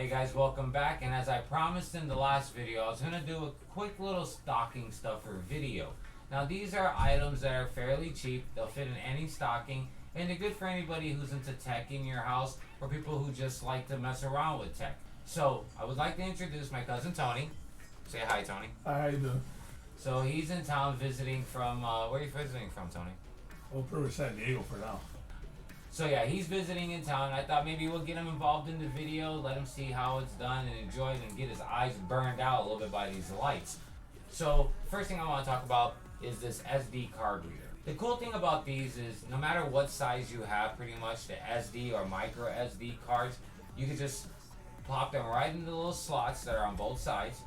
Hey guys, welcome back, and as I promised in the last video, I was going to do a quick little stocking stuffer video. Now these are items that are fairly cheap, they'll fit in any stocking, and they're good for anybody who's into tech in your house or people who just like to mess around with tech. So I would like to introduce my cousin Tony. Say hi, Tony. Hi, how you doing? So he's in town visiting from, where are you visiting from, Tony? Well, pretty much San Diego for now. So yeah, he's visiting in town. I thought maybe we'll get him involved in the video, let him see how it's done and enjoy it and get his eyes burned out a little bit by these lights. So first thing I want to talk about is this SD card reader. The cool thing about these is no matter what size you have, pretty much the SD or micro SD cards, you can just plop them right into the little slots that are on both sides.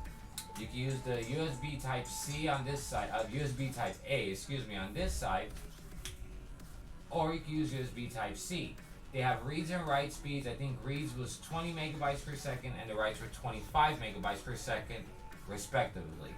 You can use the USB type C on this side, USB type A, excuse me, on this side, or you can use USB type C. They have reads and write speeds. I think reads was 20 megabytes per second and the writes were 25 megabytes per second respectively.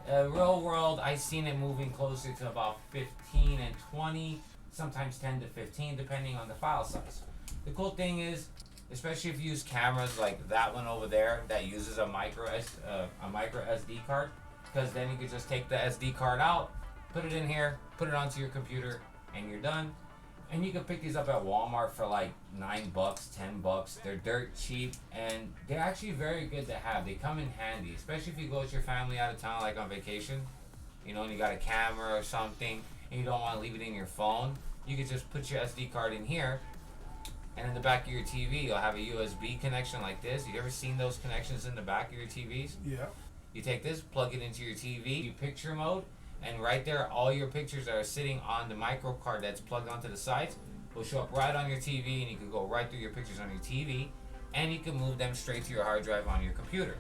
Real world, I've seen it moving closer to about 15 and 20, sometimes 10 to 15 depending on the file size. The cool thing is, especially if you use cameras like that one over there that uses a micro SD card, because then you could just take the SD card out, put it in here, put it onto your computer, and you're done. And you can pick these up at Walmart for like $9, $10. They're dirt cheap and they're actually very good to have. They come in handy, especially if you go with your family out of town, like on vacation, you know, and you got a camera or something and you don't want to leave it in your phone. You can just put your SD card in here, and in the back of your TV, you'll have a USB connection like this. You ever seen those connections in the back of your TVs? Yeah. You take this, plug it into your TV, you picture mode, and right there, all your pictures that are sitting on the micro card that's plugged onto the sides will show up right on your TV, and you can go right through your pictures on your TV, and you can move them straight to your hard drive on your computer.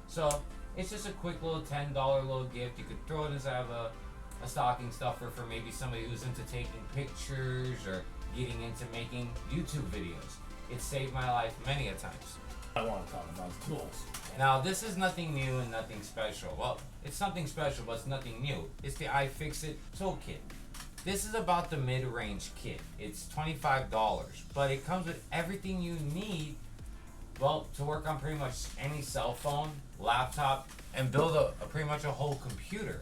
So it's just a quick little $10 little gift. You could throw it inside of a stocking stuffer for maybe somebody who's into taking pictures or getting into making YouTube videos. It saved my life many a times. I want to talk about tools. Now this is nothing new and nothing special. Well, it's something special, but it's nothing new. It's the iFixit toolkit. This is about the mid-range kit. It's $25, but it comes with everything you need, well, to work on pretty much any cell phone, laptop, and build pretty much a whole computer.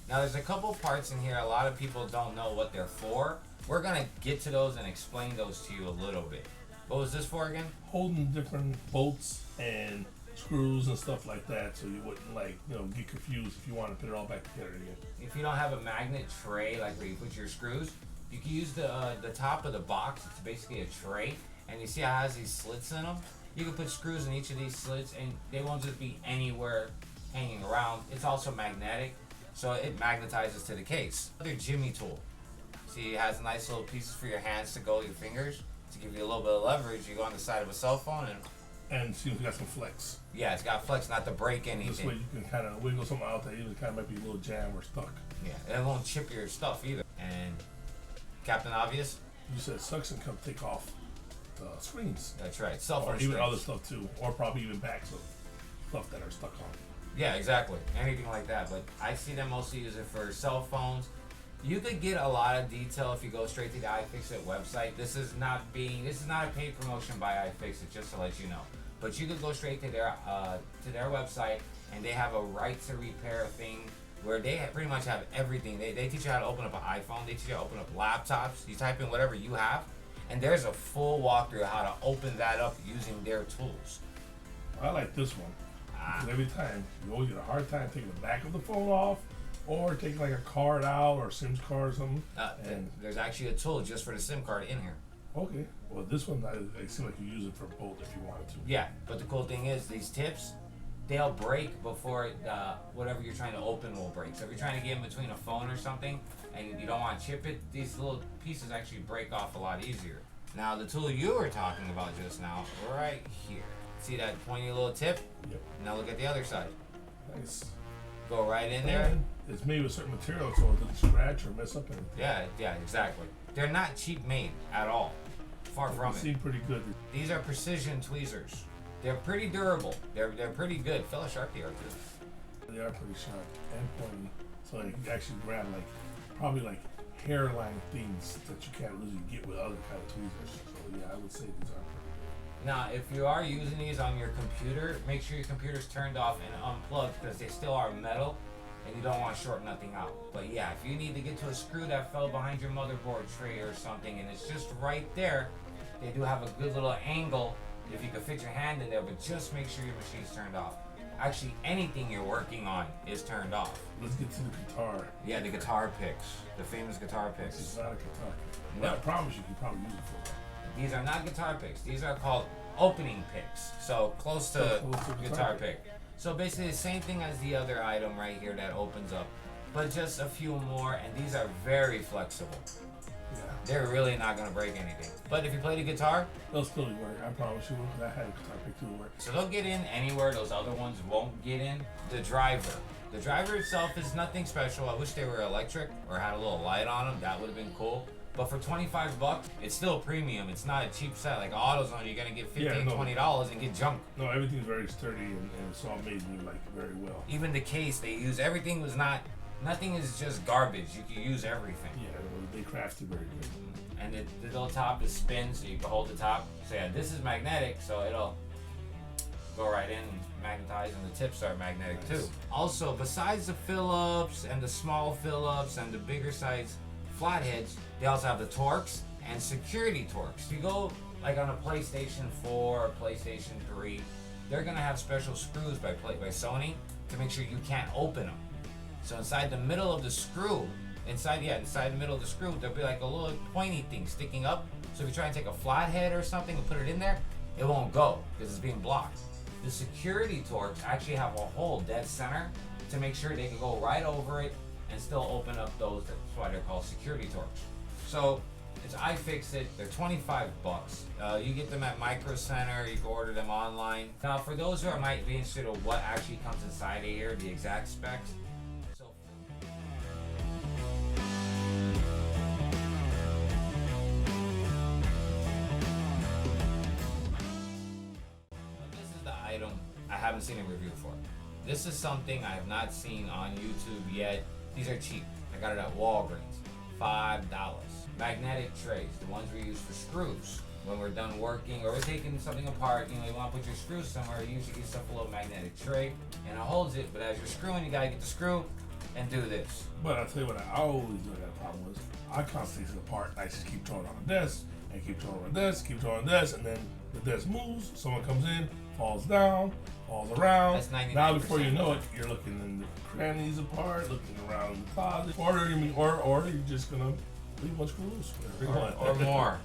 Now there's a couple parts in here a lot of people don't know what they're for. We're gonna get to those and explain those to you a little bit. What was this for again? Holding different bolts and screws and stuff like that, so you wouldn't get confused if you want to put it all back together again. If you don't have a magnet tray like where you put your screws, you can use the top of the box. It's basically a tray, and you see how it has these slits in them. You can put screws in each of these slits, and they won't just be anywhere hanging around. It's also magnetic, so it magnetizes to the case. Another Jimmy tool. See, it has nice little pieces for your hands to go with your fingers to give you a little bit of leverage. You go on the side of a cell phone and see if you got some flex. Yeah, it's got flex, not to break anything. This way you can kind of wiggle something out that even kind of might be a little jam or stuck. Yeah, and it won't chip your stuff either. And Captain Obvious? You said suction can take off the screens. That's right, cell phone or even screens. other stuff too, or probably even backs of stuff that are stuck on. Yeah, exactly. Anything like that. But I see them mostly use it for cell phones. You could get a lot of detail if you go straight to the iFixit website. This is not a paid promotion by iFixit, just to let you know. But you could go straight to their website, and they have a right to repair thing where they pretty much have everything. They teach you how to open up an iPhone. They teach you how to open up laptops. You type in whatever you have, and there's a full walkthrough of how to open that up using their tools. I like this one because every time you always get a hard time taking the back of the phone off, or taking like a card out or SIM card or something. And there's actually a tool just for the SIM card in here. Okay. Well, this one, it seems like you use it for both if you wanted to. Yeah, but the cool thing is these tips, they'll break before whatever you're trying to open will break. So if you're trying to get in between a phone or something and you don't want to chip it, these little pieces actually break off a lot easier. Now the tool you were talking about just now, right here. See that pointy little tip? Yep. Now look at the other side. Nice. Go right in there. And it's made with certain material so it doesn't scratch or mess up anything. Yeah, exactly. They're not cheap made at all. Far from it. They seem pretty good. These are precision tweezers. They're pretty durable. They're pretty good. Fella sharp they are too. They are pretty sharp and pointy, so you can actually grab probably hairline things that you can't really get with other kind of tweezers. So yeah, I would say these are pretty good. Now, if you are using these on your computer, make sure your computer's turned off and unplugged because they still are metal and you don't want to short nothing out. But yeah, if you need to get to a screw that fell behind your motherboard tray or something and it's just right there, they do have a good little angle if you can fit your hand in there, but just make sure your machine's turned off. Actually, anything you're working on is turned off. Let's get to the guitar. Yeah, the guitar picks. The famous guitar picks. This is not a guitar pick. No. I promise you can probably use it for that. These are not guitar picks. These are called opening picks. So close to guitar pick. So basically the same thing as the other item right here that opens up, but just a few more, and these are very flexible. Yeah. They're really not gonna break anything. But if you play the guitar, they'll still work. I promise you. I had a guitar pick to work. so they'll get in anywhere those other ones won't get in. The driver itself is nothing special. I wish they were electric or had a little light on them. That would have been cool. But for $25, it's still premium. It's not a cheap set like AutoZone. You're gonna get $15, $20 and get junk. No, everything's very sturdy and it's all made like very well. Even the case they use, everything was not. Nothing is just garbage. You can use everything. Yeah, they crafted very good. And the little top is spin, so you can hold the top. So yeah, this is magnetic, so it'll go right in and magnetize, and the tips are magnetic too. Also, besides the Phillips and the small Phillips and the bigger size flatheads, they also have the Torx and security Torx. If you go like on a PlayStation 4 or PlayStation 3, they're gonna have special screws by Sony to make sure you can't open them. So inside the middle of the screw, inside the middle of the screw, there'll be like a little pointy thing sticking up. So if you try and take a flathead or something and put it in there, it won't go because it's being blocked. The security Torx actually have a hole dead center to make sure they can go right over it and still open up those. That's why they're called security Torx. So it's iFixit. They're $25. You get them at Micro Center. You can order them online. Now, for those who might be interested in what actually comes inside of here, the exact specs. I haven't seen a review for. This is something I have not seen on YouTube yet. These are cheap. I got it at Walgreens. $5. Magnetic trays, the ones we use for screws. When we're done working or we're taking something apart, you want to put your screws somewhere, you usually get stuff a little magnetic tray and it holds it, but as you're screwing, you gotta get the screw and do this. But I'll tell you what I always do, I got a problem with. I constantly take it apart. I just keep throwing it on the desk and keep throwing on the desk, keep throwing on the desk, and then the desk moves, someone comes in, falls down, falls around. That's 99%. Now before you know it, you're looking in the crannies apart, looking around the closet, or you're just gonna leave one screw loose, or more.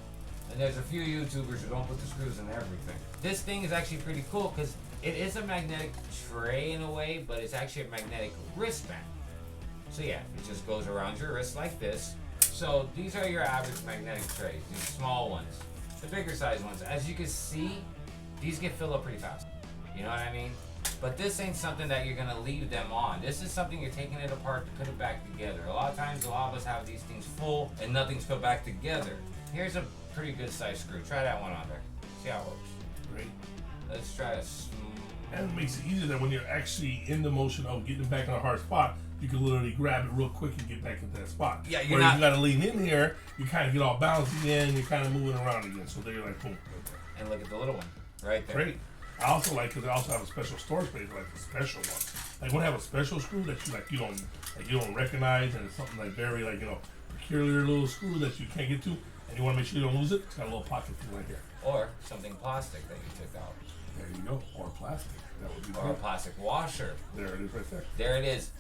And there's a few YouTubers who don't put the screws in everything. This thing is actually pretty cool because it is a magnetic tray in a way, but it's actually a magnetic wristband. So yeah, it just goes around your wrist like this. So these are your average magnetic trays, these small ones. The bigger size ones, as you can see, these get filled up pretty fast. You know what I mean? But this ain't something that you're gonna leave them on. This is something you're taking it apart to put it back together. A lot of times, a lot of us have these things full and nothing's put back together. Here's a pretty good size screw. Try that one on there. See how it works. Great. Let's try a And it makes it easier that when you're actually in the motion of getting back in a hard spot, you can literally grab it real quick and get back into that spot. Yeah, you gotta lean in here, you kind of get all balanced again, you're kind of moving around again. So there you're like, boom. And look at the little one right there. Great. I also like because they also have a special storage space, like the special ones. Like when they have a special screw that you don't recognize, and it's something like very peculiar little screw that you can't get to, and you want to make sure you don't lose it. It's got a little pocket thing right here. Or something plastic that you took out. There you go. Or plastic. That would be or great. A plastic washer. There it is right there. There it is.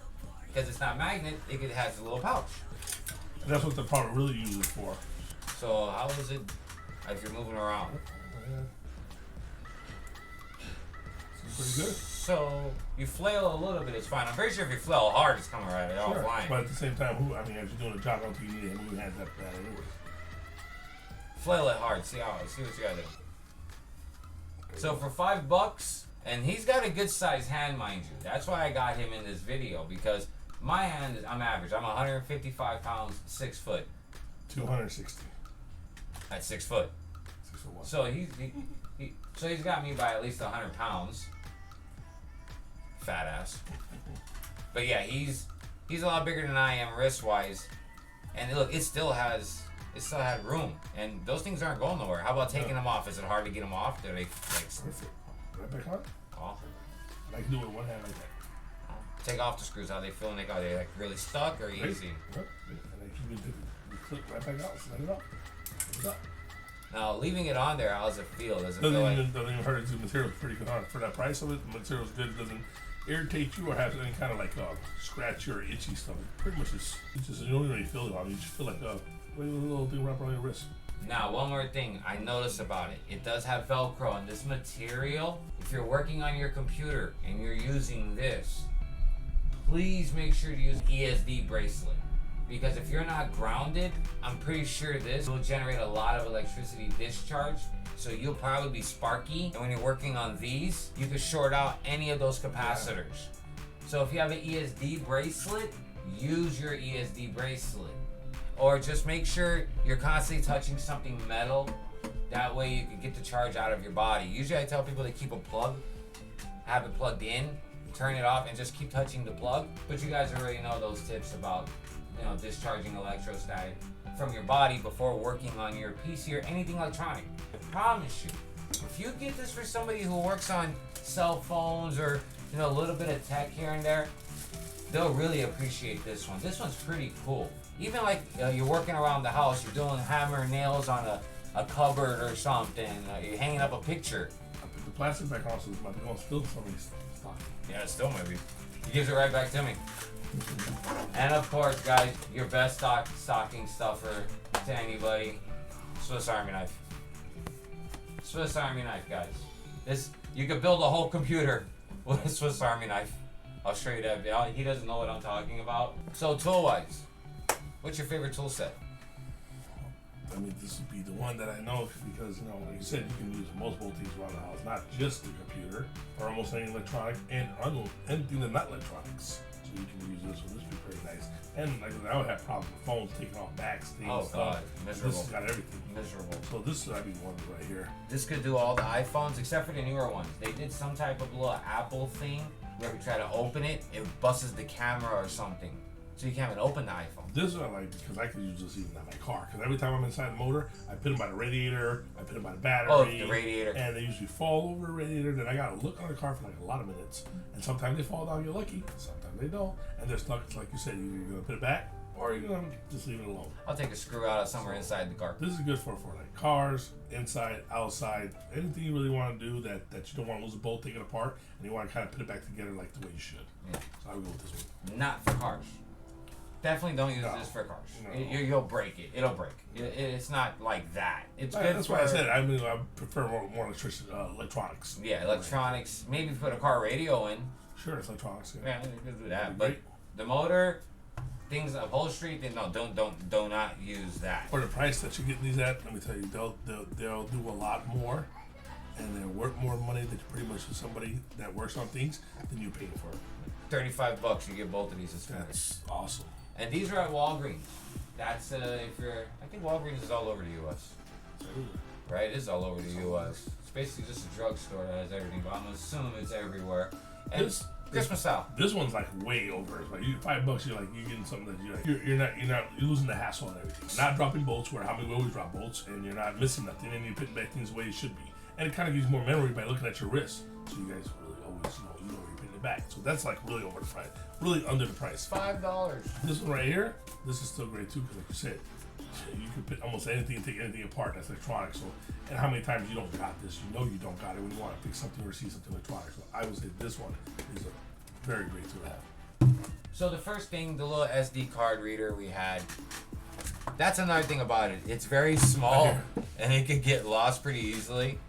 Because it's not magnet, it has a little pouch. And that's what the product really uses for. So how is it if you're moving around? Pretty good. So you flail a little bit, it's fine. I'm pretty sure if you flail hard, it's coming right out flying. But at the same time, if you're doing a job on TV and who has that bad anyway. Flail it hard. See what you gotta do. Okay. So for $5, and he's got a good sized hand, mind you. That's why I got him in this video because my hand I'm average. I'm 155 pounds, 6 foot. 260. At 6 foot. 6'1". So he's got me by at least 100 pounds. Fat ass. But yeah, he's a lot bigger than I am wrist wise. And look, it still has it still had room. And those things aren't going nowhere. How about taking them off? Is it hard to get them off? Do they like? Perfect. Right back on. Oh. I can do it with one hand like that. Take off the screws. How they feel? Like, are they like really stuck or easy? Yep. And then keep the clip right back out. Slide it off. What's up? Now, leaving it on there, how does it feel? Does it Doesn't feel like? even hurt. The material's pretty good on it. For that price of it, the material's good. It doesn't irritate you or have any kind of like scratchy or itchy stuff. It pretty much is. It's just you don't really feel it on you. You just feel like a little thing wrapped around your wrist. Now, one more thing I noticed about it. It does have Velcro, and this material, if you're working on your computer and you're using this, please make sure to use an ESD bracelet. Because if you're not grounded, I'm pretty sure this will generate a lot of electricity discharge. So you'll probably be sparky. And when you're working on these, you can short out any of those capacitors. So if you have an ESD bracelet, use your ESD bracelet. Or just make sure you're constantly touching something metal. That way you can get the charge out of your body. Usually I tell people to keep a plug, have it plugged in, turn it off, and just keep touching the plug. But you guys already know those tips about, discharging electrostatic from your body before working on your PC or anything electronic. I promise you, if you get this for somebody who works on cell phones or a little bit of tech here and there, they'll really appreciate this one. This one's pretty cool. Even like you're working around the house, you're doing hammer and nails on a cupboard or something, you're hanging up a picture. I put the plastic back on, so it's going to spill somebody's stock. Yeah, it still maybe. He gives it right back to me. And of course, guys, your best stocking stuffer to anybody, Swiss Army knife. Swiss Army knife, guys. You could build a whole computer with a Swiss Army knife. I'll show you that. He doesn't know what I'm talking about. So tool-wise, what's your favorite tool set? I mean, this would be the one that I know because, like you said, you can use multiple things around the house, not just the computer, or almost any electronic and anything that's not electronics. So you can use this one. This would be pretty nice. And like I would have problems with phones taking off backs, things. Oh God, miserable. This has got everything. Miserable. So this would be one right here. This could do all the iPhones except for the newer ones. They did some type of little Apple thing where if you try to open it, it busts the camera or something. So you can't even open the iPhone. This one I like because I can use this even in my car. Because every time I'm inside the motor, I put them by the radiator, I put them by the battery. Oh, the radiator. And they usually fall over the radiator. Then I got to look on the car for like a lot of minutes. And sometimes they fall down, you're lucky. Sometimes they don't. And they're stuck. It's like you said, you're going to put it back or you're going to just leave it alone. I'll take a screw out of somewhere inside the car. This is good for like cars, inside, outside, anything you really want to do that you don't want to lose a bolt, take it apart, and you want to kind of put it back together like the way you should. Yeah. So I would go with this one. Not for cars. Definitely don't use this for cars. No. You'll break it. It'll break. It's not like that. It's good. That's why I said I prefer more electronics. Yeah, electronics. Maybe put a car radio in. Sure, it's electronics. Yeah, you could do that. But the motor, things upholstery, do not use that. For the price that you get these at, let me tell you, they'll do a lot more, and they're worth more money than pretty much somebody that works on things than you pay for. $35, you get both of these. That's awesome. And these are at Walgreens. That's I think Walgreens is all over the U.S. Right? It is all over the U.S. It's basically just a drugstore that has everything, but I'm assuming it's everywhere. And it's Christmas style. This one's like way over. It's like $5, you're getting something that you're not losing the hassle and everything. Not dropping bolts where we always drop bolts, and you're not missing nothing, and you're putting back things the way it should be. And it kind of gives you more memory by looking at your wrist, so you guys really always you know where you're putting it back. So that's like really over the price, really under the price. $5. This one right here, this is still great too, because like you said, you can put almost anything, take anything apart that's electronic. So, and how many times you don't got this? You know you don't got it when you want to fix something or see something electronic. So I would say this one is a very great tool to have. So the first thing, the little SD card reader we had, that's another thing about it. It's very small and it could get lost pretty easily.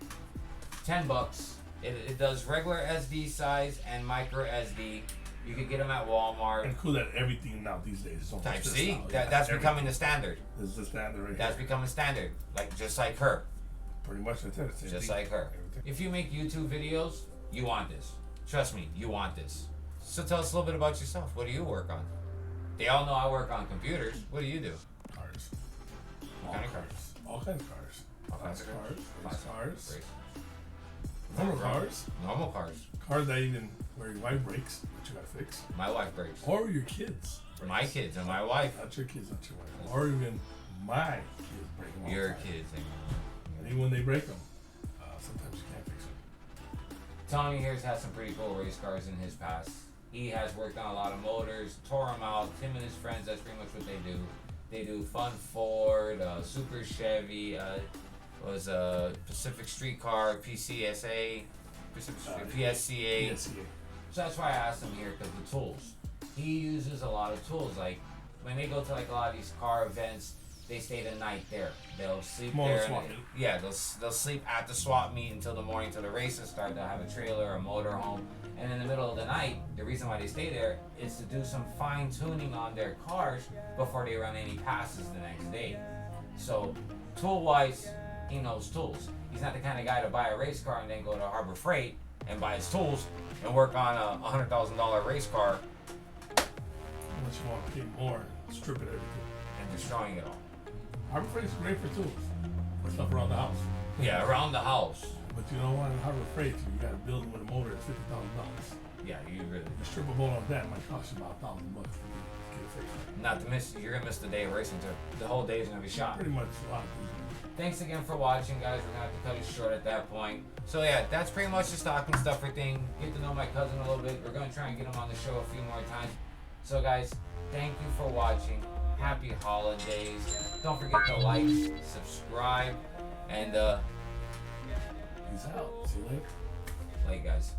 $10. It does regular SD size and micro SD. You could get them at Walmart. And cool that everything now these days is on Type C. That's becoming the standard. This is the standard right That's here. becoming standard. Just like her. Pretty much that's it. Just like her. If you make YouTube videos, you want this. Trust me, you want this. So tell us a little bit about yourself. What do you work on? They all know I work on computers. What do you do? Cars. What kind of cars? All kinds of cars. All kinds of cars. Race cars. Race. Normal cars. Normal cars. Cars that even where your wife breaks, but you gotta fix. My wife breaks. Or your kids. My kids and my wife. Not your kids, not your wife. Or even my kids them all Your the time. kids, And even when they break them, sometimes you can't fix them. Tony here's had some pretty cool race cars in his past. He has worked on a lot of motors, tore them out. Him and his friends, that's pretty much what they do. They do Fun Ford, Super Chevy, was a Pacific Street Car, PCSA, PSCA. PSCA. So that's why I asked him here, because the tools. He uses a lot of tools. Like when they go to like a lot of these car events, they stay the night there. They'll sleep Small there. swap meet. Yeah, they'll sleep at the swap meet until the morning, till the races start. They'll have a trailer, a motor home, and in the middle of the night, the reason why they stay there is to do some fine tuning on their cars before they run any passes the next day. So, tool wise, he knows tools. He's not the kind of guy to buy a race car and then go to Harbor Freight and buy his tools and work on a $100,000 race car Unless you want to pay more and strip it everything. and destroying it all. Harbor Freight is great for tools. For stuff around the house. Yeah, around the house. But you know what? In Harbor Freight, you got a building with a motor at $50,000. Yeah, you really. You strip a bolt on that, it might cost you about $1,000 to get it fixed. Not to miss, you're gonna miss the day of racing too. The whole day is gonna be shot. Pretty much a lot of things. Thanks again for watching, guys. We're gonna have to cut it short at that point. So yeah, that's pretty much the stocking stuffer thing. Get to know my cousin a little bit. We're gonna try and get him on the show a few more times. So guys, thank you for watching. Happy holidays. Don't forget to like, subscribe, and Peace out. See you later. like guys.